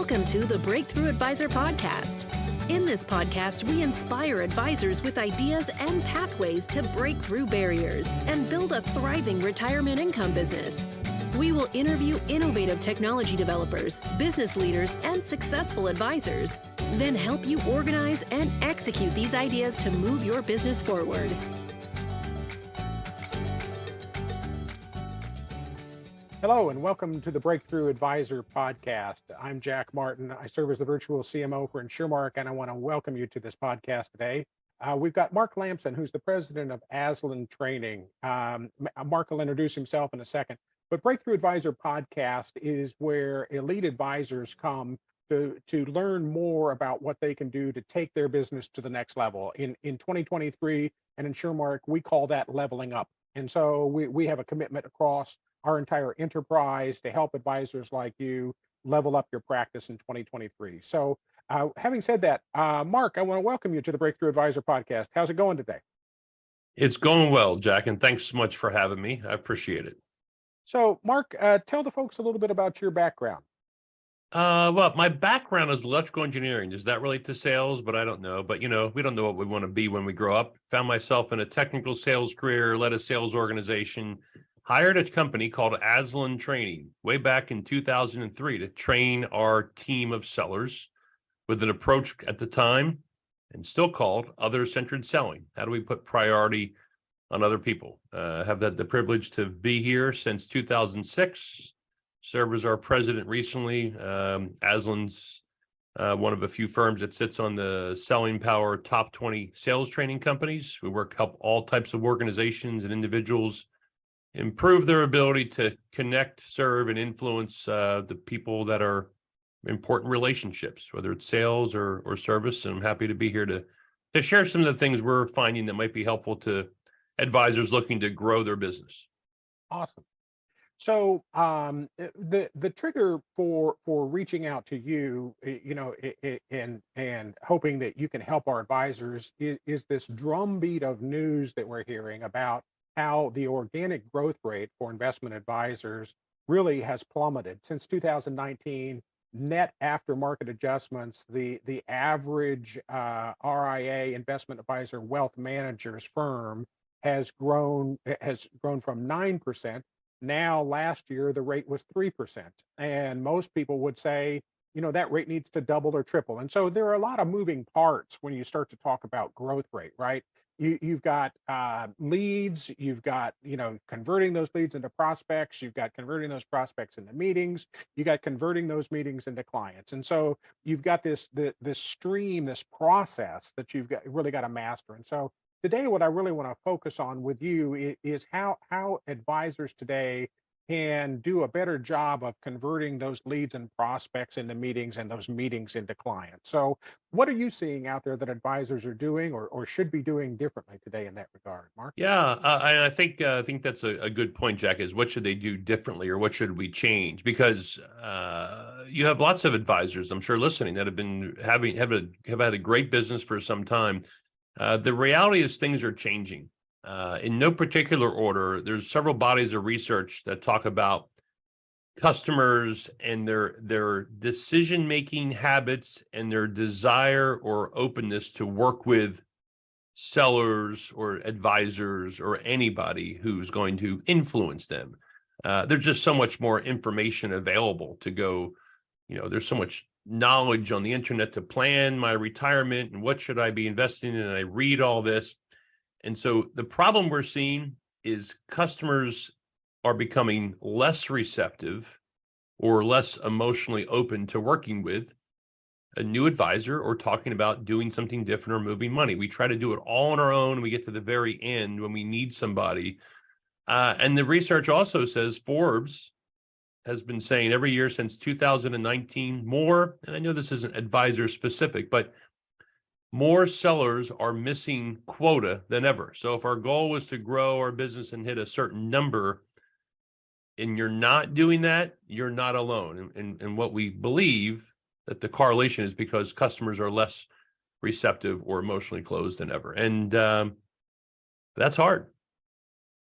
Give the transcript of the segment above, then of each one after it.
Welcome to the Breakthrough Advisor Podcast. In this podcast, we inspire advisors with ideas and pathways to break through barriers and build a thriving retirement income business. We will interview innovative technology developers, business leaders, and successful advisors, then help you organize and execute these ideas to move your business forward. Hello, and welcome to the Breakthrough Advisor Podcast. I'm Jack Martin. I serve as the virtual CMO for InsureMark, and I want to welcome you to this podcast today. We've got Marc Lamson, who's the president of ASLAN Training. Marc will introduce himself in a second. But Breakthrough Advisor Podcast is where elite advisors come to learn more about what they can do to take their business to the next level. In 2023 and InsureMark, we call that leveling up. And so we have a commitment across our entire enterprise to help advisors like you level up your practice in 2023. So having said that, Marc, I want to welcome you to the Breakthrough Advisor Podcast. How's it going today? It's going well, Jack, and thanks so much for having me. I appreciate it. So Marc, tell the folks a little bit about your background. Well, my background is electrical engineering. Does that relate to sales? But I don't know. But, we don't know what we want to be when we grow up. Found myself in a technical sales career, led a sales organization, hired a company called ASLAN Training way back in 2003 to train our team of sellers with an approach at the time and still called other-centered selling. How do we put priority on other people? Have had the privilege to be here since 2006. Served as our president recently. ASLAN's one of a few firms that sits on the Selling Power Top 20 sales training companies. We help all types of organizations and individuals improve their ability to connect, serve, and influence the people that are important relationships, whether it's sales or service. And I'm happy to be here to share some of the things we're finding that might be helpful to advisors looking to grow their business. Awesome. So the trigger for reaching out to you, and hoping that you can help our advisors is this drumbeat of news that we're hearing about how the organic growth rate for investment advisors really has plummeted since 2019. Net after market adjustments, the average RIA investment advisor wealth managers firm has grown from 9%. Now, last year, the rate was 3%. And most people would say, that rate needs to double or triple. And so there are a lot of moving parts when you start to talk about growth rate, right? You've got leads, you've got, converting those leads into prospects, you've got converting those prospects into meetings, you got converting those meetings into clients. And so you've got this stream, this process that you've really got to master. And so today, what I really want to focus on with you is how advisors today can do a better job of converting those leads and prospects into meetings and those meetings into clients. So what are you seeing out there that advisors are doing or should be doing differently today in that regard, Marc? Yeah, I think that's a good point, Jack, is what should they do differently or what should we change? Because you have lots of advisors, I'm sure, listening that have had a great business for some time. The reality is things are changing. In no particular order, there's several bodies of research that talk about customers and their decision-making habits and their desire or openness to work with sellers or advisors or anybody who's going to influence them. There's just so much more information available to go, there's so much knowledge on the internet to plan my retirement and what should I be investing in. And I read all this. And so the problem we're seeing is customers are becoming less receptive or less emotionally open to working with a new advisor or talking about doing something different or moving money. We try to do it all on our own. We get to the very end when we need somebody. And the research also says Forbes has been saying every year since 2019 more, and I know this isn't advisor specific, but more sellers are missing quota than ever. So if our goal was to grow our business and hit a certain number and you're not doing that, you're not alone. And what we believe that the correlation is because customers are less receptive or emotionally closed than ever. And that's hard.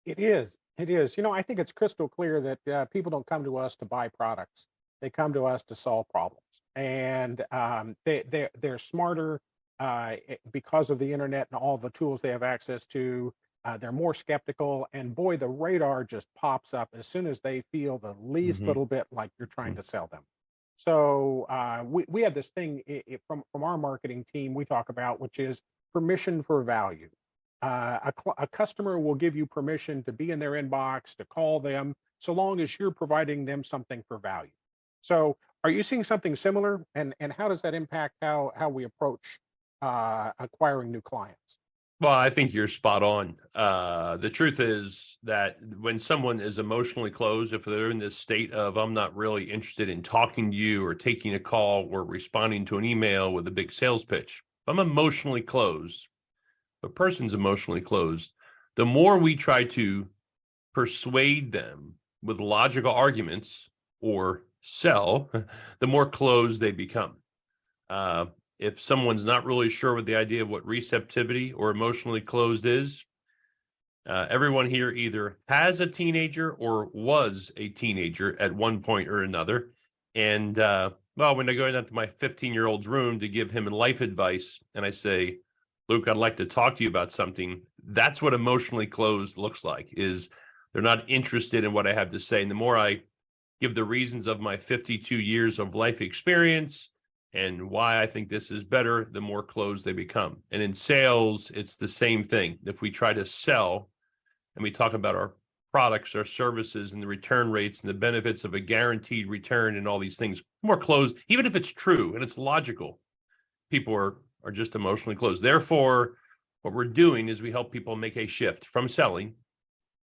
It is. It is. I think it's crystal clear that people don't come to us to buy products. they come to us to solve problems. And they're smarter because of the internet and all the tools they have access to. They're more skeptical, and boy, the radar just pops up as soon as they feel the least Hmm. little bit like you're trying to sell them. So we have this thing from our marketing team we talk about, which is permission for value. A customer will give you permission to be in their inbox, to call them, so long as you're providing them something for value. So, are you seeing something similar, and how does that impact how we approach acquiring new clients? Well, I think you're spot on. The truth is that when someone is emotionally closed, if they're in this state of, I'm not really interested in talking to you or taking a call or responding to an email with a big sales pitch, if I'm emotionally closed, a person's emotionally closed, the more we try to persuade them with logical arguments or sell, the more closed they become. Uh, if someone's not really sure with the idea of what receptivity or emotionally closed is, everyone here either has a teenager or was a teenager at one point or another. And well, when I go into my 15-year-old's room to give him life advice, and I say, Luke, I'd like to talk to you about something. That's what emotionally closed looks like, is they're not interested in what I have to say. And the more I give the reasons of my 52 years of life experience and why I think this is better, the more closed they become. And in sales, it's the same thing. If we try to sell and we talk about our products, our services, and the return rates and the benefits of a guaranteed return and all these things, more closed, even if it's true and it's logical, people are just emotionally closed. Therefore, what we're doing is we help people make a shift from selling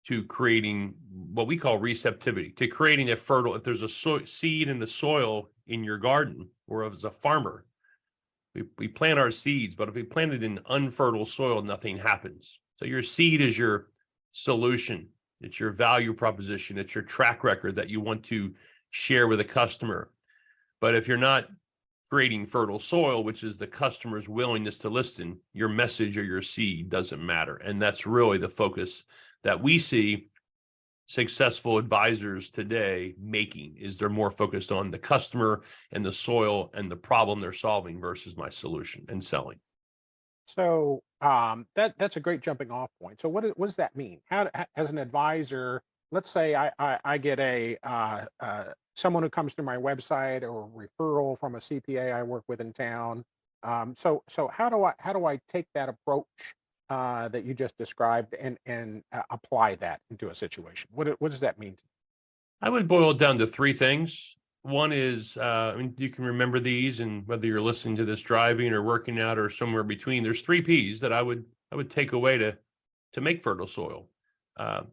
to creating what we call receptivity, to creating a fertile, if there's a seed in the soil in your garden, or as a farmer, we plant our seeds, but if we plant it in unfertile soil, nothing happens. So your seed is your solution. It's your value proposition. It's your track record that you want to share with a customer. But if you're not creating fertile soil, which is the customer's willingness to listen, your message or your seed doesn't matter. And that's really the focus that we see successful advisors today making, is they're more focused on the customer and the soil and the problem they're solving versus my solution and selling. So that's a great jumping off point. So what does that mean? As an advisor, let's say I get a someone who comes to my website or a referral from a CPA I work with in town. So how do I take that approach that you just described and apply that into a situation? What does that mean? I would boil it down to three things. One is, I mean, you can remember these, and whether you're listening to this driving or working out or somewhere between, there's three P's that I would take away to make fertile soil.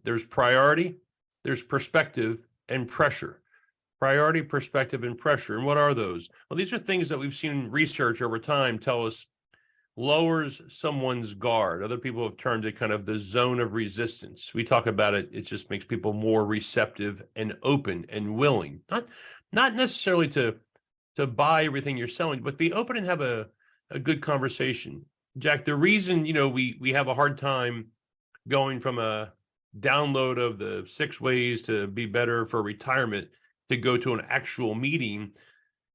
There's priority, there's perspective, and pressure. Priority, perspective, and pressure. And what are those? Well, these are things that we've seen research over time tell us lowers someone's guard. Other people have termed it kind of the zone of resistance. We talk about it. It just makes people more receptive and open and willing, not necessarily to buy everything you're selling, but be open and have a good conversation. Jack, the reason, we have a hard time going from a download of the 6 ways to be better for retirement to go to an actual meeting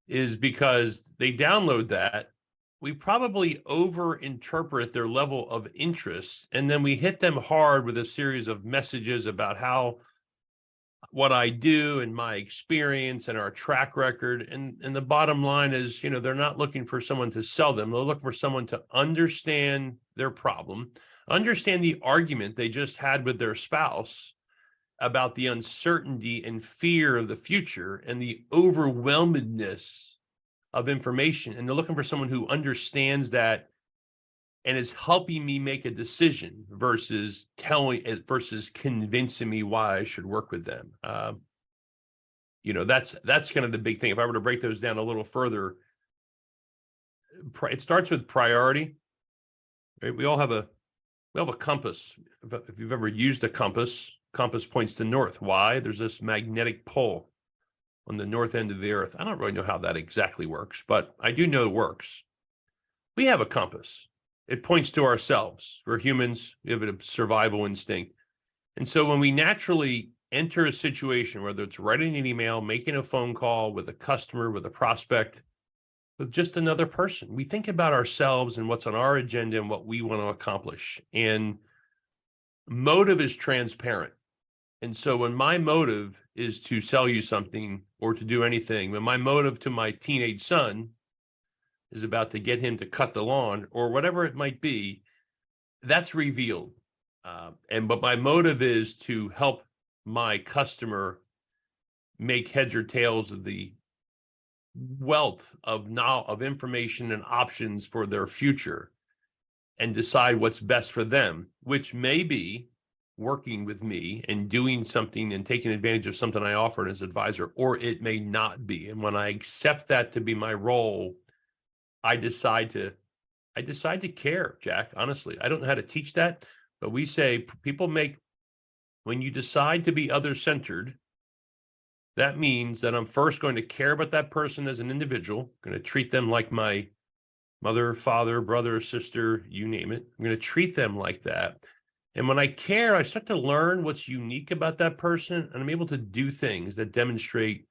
is because they download that. We probably overinterpret their level of interest, and then we hit them hard with a series of messages about what I do and my experience and our track record. And the bottom line is, they're not looking for someone to sell them. They're looking for someone to understand their problem, understand the argument they just had with their spouse about the uncertainty and fear of the future and the overwhelmedness of information. And they're looking for someone who understands that and is helping me make a decision versus convincing me why I should work with them. That's kind of the big thing. If I were to break those down a little further, it starts with priority. Right? We have a compass. If you've ever used a compass points to north. Why? There's this magnetic pole on the north end of the earth. I don't really know how that exactly works, but I do know it works. We have a compass. It points to ourselves. We're humans. We have a survival instinct. And so when we naturally enter a situation, whether it's writing an email, making a phone call with a customer, with a prospect, with just another person, we think about ourselves and what's on our agenda and what we want to accomplish. And motive is transparent. And so when my motive is to sell you something or to do anything, when my motive to my teenage son is about to get him to cut the lawn or whatever it might be, that's revealed. But my motive is to help my customer make heads or tails of the wealth of information and options for their future and decide what's best for them, which may be working with me and doing something and taking advantage of something I offer as an advisor, or it may not be. And when I accept that to be my role, I decide to care, Jack. Honestly, I don't know how to teach that, but we say when you decide to be other-centered, that means that I'm first going to care about that person as an individual, going to treat them like my mother, father, brother, sister, you name it. I'm going to treat them like that. And when I care, I start to learn what's unique about that person, and I'm able to do things that demonstrate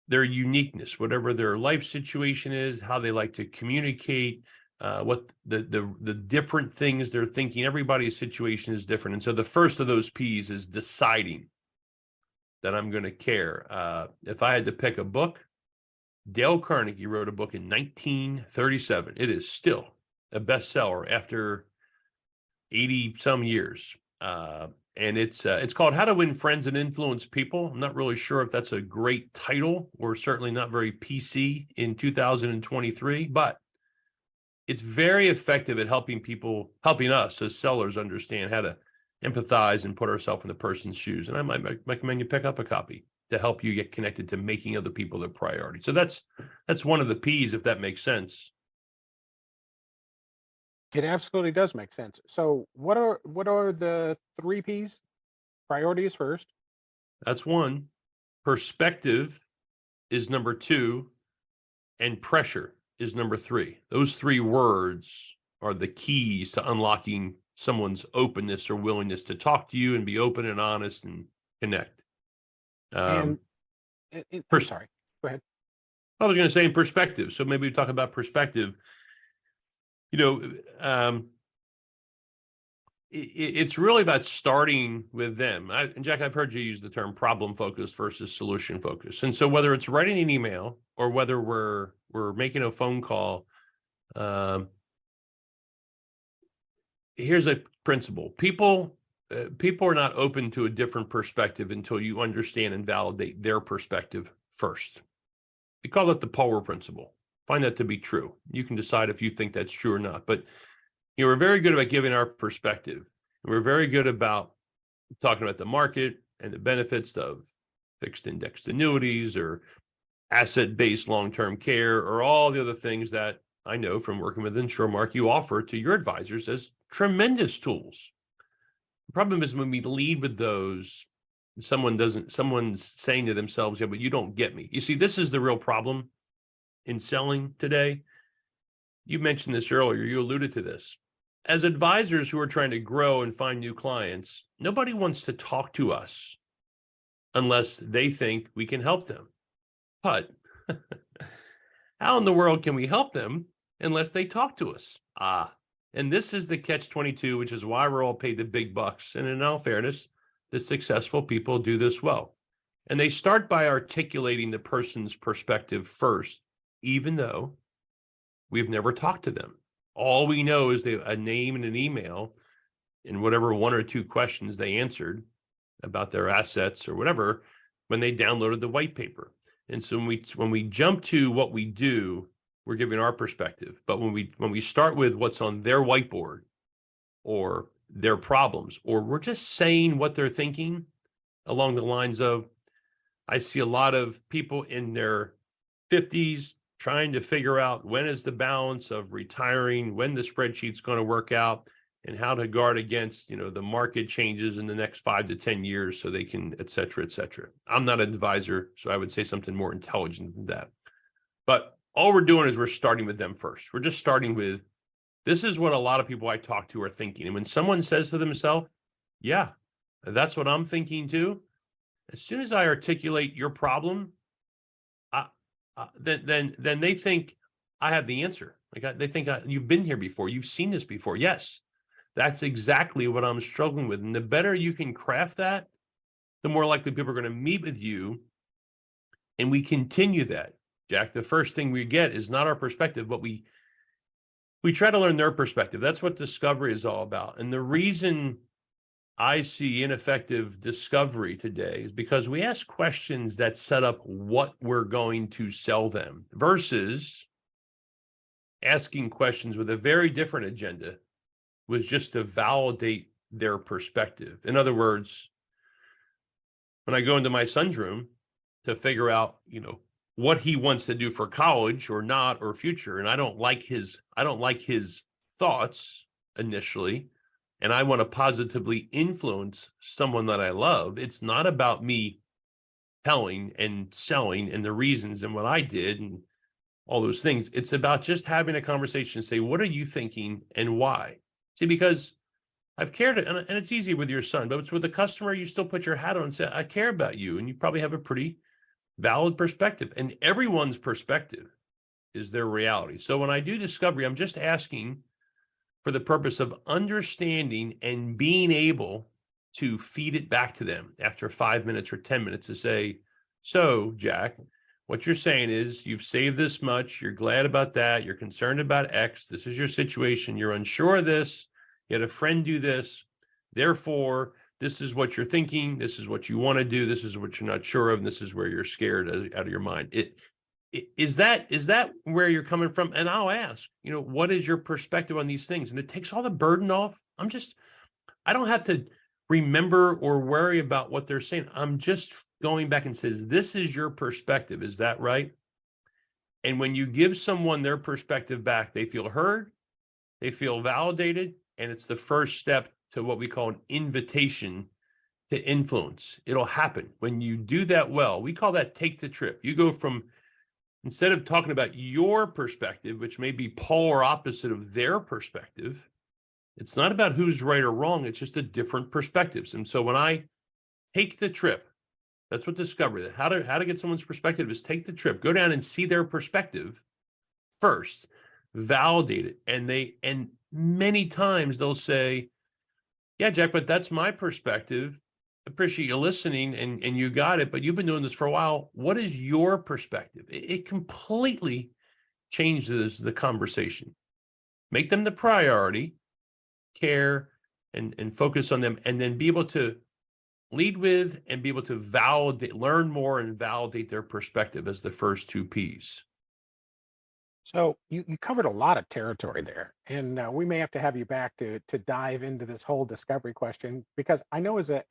their uniqueness, whatever their life situation is, how they like to communicate, what the different things they're thinking. Everybody's situation is different. And so the first of those P's is deciding that I'm going to care. If I had to pick a book, Dale Carnegie wrote a book in 1937. It is still a bestseller after 80 some years. And it's called How to Win Friends and Influence People. I'm not really sure if that's a great title, or certainly not very PC in 2023, but it's very effective at helping us as sellers understand how to empathize and put ourselves in the person's shoes. And I might recommend you pick up a copy to help you get connected to making other people their priority. So that's one of the P's, if that makes sense. It absolutely does make sense. So what are the 3 P's? Priority is first. That's one. Perspective is number 2, and pressure is number 3. Those 3 words are the keys to unlocking someone's openness or willingness to talk to you and be open and honest and connect. I'm sorry. Go ahead. I was going to say in perspective. So maybe we talk about perspective. It's really about starting with them. And Jack, I've heard you use the term problem focused versus solution focused. And so whether it's writing an email or whether we're making a phone call, here's a principle. People are not open to a different perspective until you understand and validate their perspective first. We call it the polar principle. Find that to be true. You can decide if you think that's true or not. But we're very good about giving our perspective. And we're very good about talking about the market and the benefits of fixed indexed annuities or asset-based long-term care or all the other things that I know from working with Marc, you offer to your advisors as tremendous tools. The problem is when we lead with those, someone's saying to themselves, yeah, but you don't get me. You see, this is the real problem in selling today. You mentioned this earlier, you alluded to this. As advisors who are trying to grow and find new clients, nobody wants to talk to us unless they think we can help them. But how in the world can we help them unless they talk to us? And this is the catch-22, which is why we're all paid the big bucks. And in all fairness, the successful people do this well. And they start by articulating the person's perspective first, even though we've never talked to them. All we know is a name and an email and whatever 1 or 2 questions they answered about their assets or whatever when they downloaded the white paper. And so when we jump to what we do, we're giving our perspective. But when we start with what's on their whiteboard or their problems, or we're just saying what they're thinking along the lines of, I see a lot of people in their 50s trying to figure out when is the balance of retiring, when the spreadsheet's going to work out, and how to guard against, the market changes in the next 5 to 10 years so they can, et cetera, et cetera. I'm not an advisor, so I would say something more intelligent than that. But all we're doing is we're starting with them first. We're just starting with, this is what a lot of people I talk to are thinking. And when someone says to themselves, yeah, that's what I'm thinking too, As soon as I articulate your problem, then they think I have the answer. They think you've been here before. You've seen this before. Yes, that's exactly what I'm struggling with. And the better you can craft that, the more likely people are going to meet with you. And we continue that. Jack, the first thing we get is not our perspective, but we try to learn their perspective. That's what discovery is all about. And the reason I see ineffective discovery today is because we ask questions that set up what we're going to sell them versus asking questions with a very different agenda, was just to validate their perspective. In other words, when I go into my son's room to figure out, what he wants to do for college or not, or future, and I don't like his thoughts initially, and I want to positively influence someone that I love, it's not about me telling and selling and the reasons and what I did and all those things. It's about just having a conversation and say, what are you thinking and why? See, because I've cared, and it's easy with your son, but it's with the customer, you still put your hat on and say, I care about you. And you probably have a pretty valid perspective, and everyone's perspective is their reality. So when I do discovery, I'm just asking for the purpose of understanding and being able to feed it back to them after 5 minutes or 10 minutes to say, so Jack, what you're saying is you've saved this much. You're glad about that. You're concerned about X. This is your situation. You're unsure of this. You had a friend do this. Therefore, this is what you're thinking. This is what you want to do. This is what you're not sure of. And this is where you're scared out of your mind. Is that where you're coming from? And I'll ask, what is your perspective on these things? And it takes all the burden off. I don't have to remember or worry about what they're saying. I'm just going back and says, this is your perspective. Is that right? And when you give someone their perspective back, they feel heard, they feel validated, and it's the first step to what we call an invitation to influence. It'll happen when you do that well. We call that take the trip. You go from, instead of talking about your perspective, which may be polar opposite of their perspective, it's not about who's right or wrong. It's just a different perspectives. And so when I take the trip, that's what discovery, how to get someone's perspective is take the trip, go down and see their perspective first, validate it. And many times they'll say, yeah, Jack, but that's my perspective. Appreciate you listening and you got it, but you've been doing this for a while. What is your perspective? It completely changes the conversation. Make them the priority, care and focus on them, and then be able to lead with and be able to validate, learn more and validate their perspective as the first two P's. So you covered a lot of territory there, and we may have to have you back to dive into this whole discovery question, because I know as a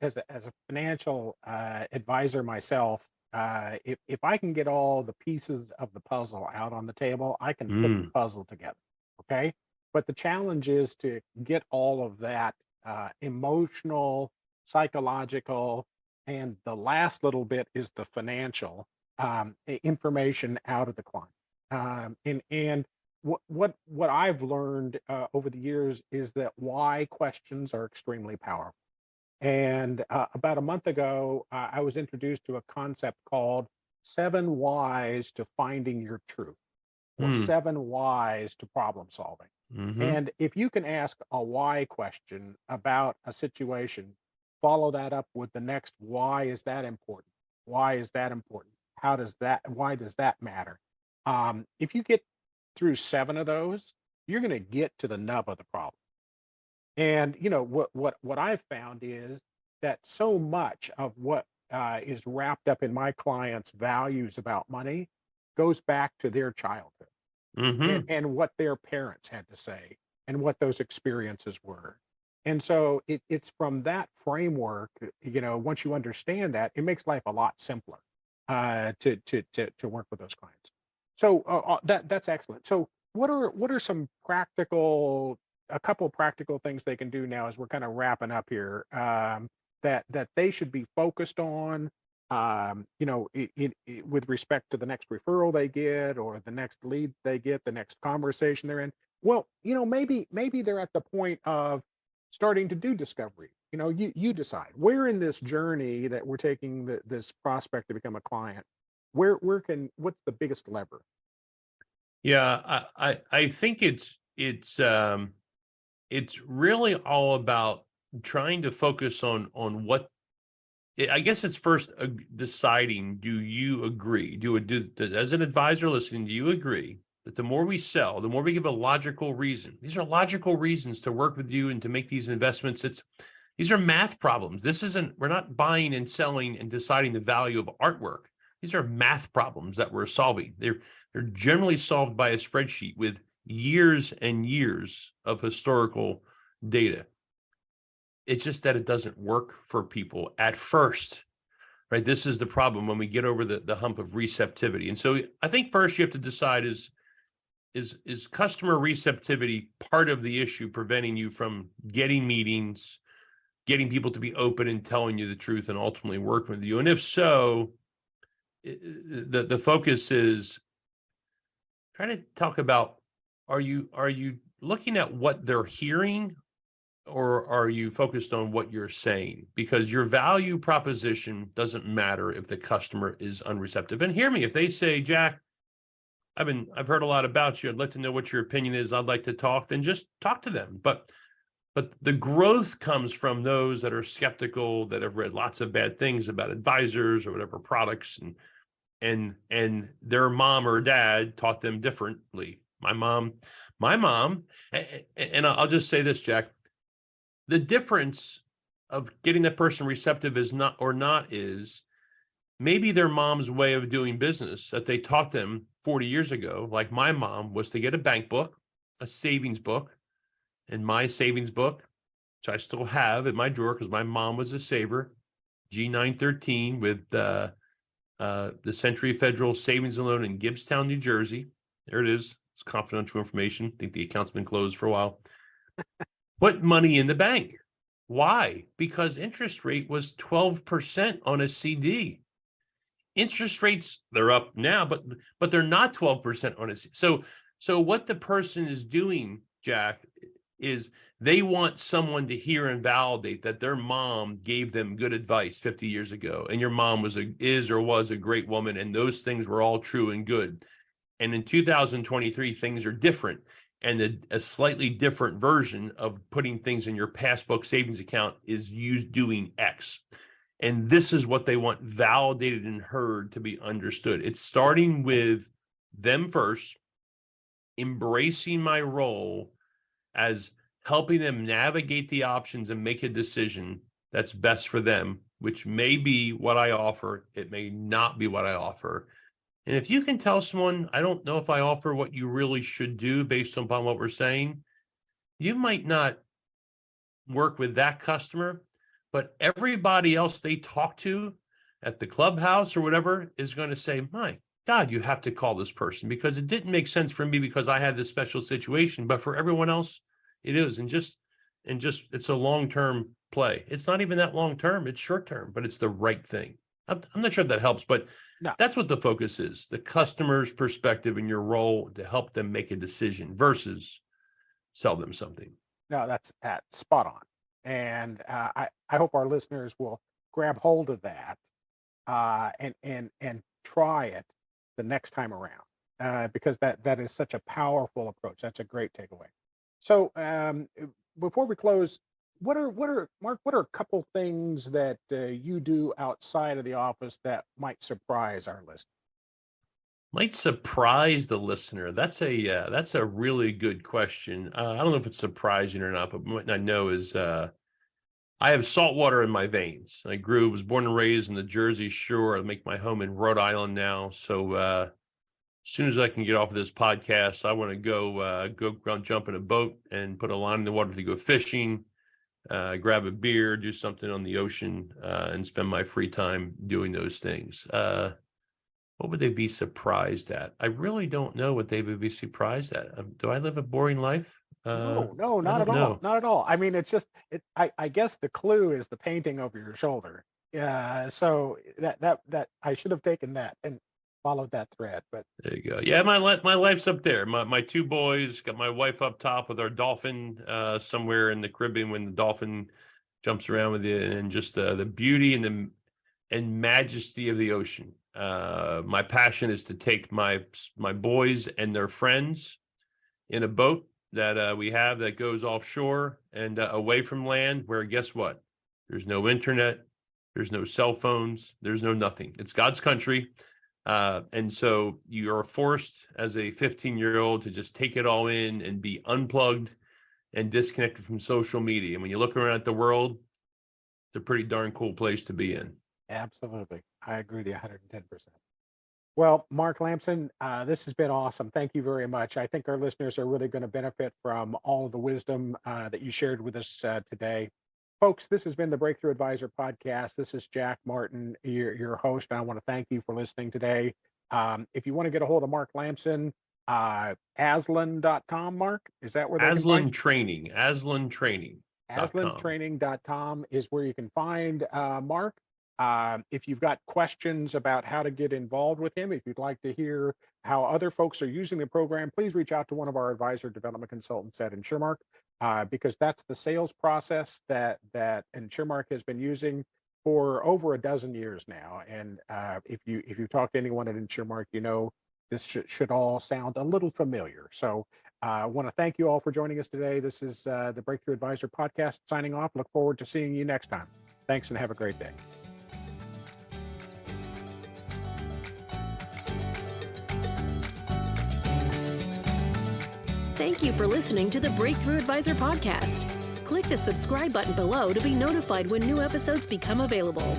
financial advisor myself, if I can get all the pieces of the puzzle out on the table, I can put the puzzle together. Okay, but the challenge is to get all of that emotional, psychological, and the last little bit is the financial information out of the client. And what I've learned over the years is that why questions are extremely powerful. And about a month ago, I was introduced to a concept called 7 whys to finding your truth, or 7 whys to problem solving. And if you can ask a why question about a situation, follow that up with the next, why is that important? Why is that important? Why does that matter? If you get through 7 of those, you're going to get to the nub of the problem. And what I've found is that so much of what is wrapped up in my clients' values about money goes back to their childhood and what their parents had to say and what those experiences were. And so it's from that framework, once you understand that, it makes life a lot simpler to work with those clients. So that's excellent. So what are some a couple practical things they can do now as we're kind of wrapping up here, that they should be focused on, with respect to the next referral they get, or the next lead they get, the next conversation they're in? Well, maybe they're at the point of starting to do discovery, you decide where in this journey that we're taking this prospect to become a client, what's the biggest lever? Yeah, I think it's really all about trying to focus on what I guess it's first deciding, do you agree? As an advisor listening, do you agree that the more we sell, the more we give a logical reason? These are logical reasons to work with you and to make these investments. These are math problems. We're not buying and selling and deciding the value of artwork. These are math problems that we're solving. They're generally solved by a spreadsheet with years and years of historical data. It's just that it doesn't work for people at first, right? This is the problem when we get over the hump of receptivity. And so I think first you have to decide is customer receptivity part of the issue preventing you from getting meetings, getting people to be open and telling you the truth and ultimately working with you? And if so, the focus is trying to talk about, are you looking at what they're hearing, or are you focused on what you're saying? Because your value proposition doesn't matter if the customer is unreceptive. And hear me, if they say, Jack, I've heard a lot about you, I'd like to know what your opinion is, I'd like to talk, then just talk to them. But the growth comes from those that are skeptical, that have read lots of bad things about advisors or whatever products, and their mom or dad taught them differently. My mom, and I'll just say this, Jack, the difference of getting that person receptive is maybe their mom's way of doing business that they taught them 40 years ago, like my mom, was to get a bank book, a savings book. And my savings book, which I still have in my drawer because my mom was a saver, G913 with the Century Federal Savings and Loan in Gibbstown, New Jersey. There it is. It's confidential information. I think the account's been closed for a while. Put money in the bank. Why? Because interest rate was 12% on a CD. Interest rates, they're up now, but they're not 12% on a CD. So what the person is doing, Jack, is they want someone to hear and validate that their mom gave them good advice 50 years ago, and your mom was a great woman, and those things were all true and good. And in 2023, things are different. And a slightly different version of putting things in your passbook savings account is doing X. And this is what they want validated and heard to be understood. It's starting with them first, embracing my role as helping them navigate the options and make a decision that's best for them, which may be what I offer. It may not be what I offer. And if you can tell someone, I don't know if I offer what you really should do based upon what we're saying, you might not work with that customer, but everybody else they talk to at the clubhouse or whatever is going to say, my God, you have to call this person because it didn't make sense for me because I had this special situation, but for everyone else, it is. And just it's a long-term play. It's not even that long-term, it's short-term, but it's the right thing. I'm not sure if that helps, but no. That's what the focus is, the customer's perspective and your role to help them make a decision versus sell them something. No, that's spot on. And I hope our listeners will grab hold of that and try it the next time around because that is such a powerful approach. That's a great takeaway. So before we close, what are Mark? What are a couple things that you do outside of the office that might surprise our listeners? Might surprise the listener. That's a really good question. I don't know if it's surprising or not, but what I know is I have salt water in my veins. Was born and raised in the Jersey Shore. I make my home in Rhode Island now. So as soon as I can get off of this podcast, I want to go jump in a boat and put a line in the water to go fishing. Grab a beer, do something on the ocean, and spend my free time doing those things. What would they be surprised at? I really don't know what they would be surprised at. Do I live a boring life? No, not at all. Not at all. I mean, it's just, I guess the clue is the painting over your shoulder. Yeah. So that I should have taken that and followed that thread, but there you go. Yeah. My life's up there. My two boys, got my wife up top with our dolphin somewhere in the Caribbean when the dolphin jumps around with you, and just the beauty and majesty of the ocean. My passion is to take my boys and their friends in a boat that we have that goes offshore and away from land, where guess what? There's no internet, there's no cell phones, there's no nothing. It's God's country. And so you are forced as a 15-year-old to just take it all in and be unplugged and disconnected from social media. And when you look around at the world, it's a pretty darn cool place to be in. Absolutely. I agree with you 110%. Well, Marc Lamson, this has been awesome. Thank you very much. I think our listeners are really going to benefit from all of the wisdom that you shared with us today. Folks, this has been the Breakthrough Advisor Podcast. This is Jack Martin, your host, and I want to thank you for listening today. If you want to get a hold of Marc Lamson, ASLAN.com, Mark, is that where they can find you? Training, ASLAN Training. ASLANtraining.com is where you can find Marc. If you've got questions about how to get involved with him, if you'd like to hear how other folks are using the program, please reach out to one of our advisor development consultants at InsureMark, because that's the sales process that InsureMark has been using for over a dozen years now. And if you talk to anyone at InsureMark, you know this should all sound a little familiar. So I want to thank you all for joining us today. This is the Breakthrough Advisor Podcast signing off. Look forward to seeing you next time. Thanks and have a great day. Thank you for listening to the Breakthrough Advisor Podcast. Click the subscribe button below to be notified when new episodes become available.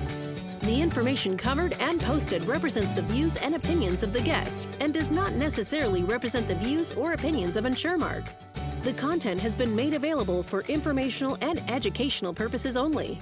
The information covered and posted represents the views and opinions of the guest and does not necessarily represent the views or opinions of InsureMark. The content has been made available for informational and educational purposes only.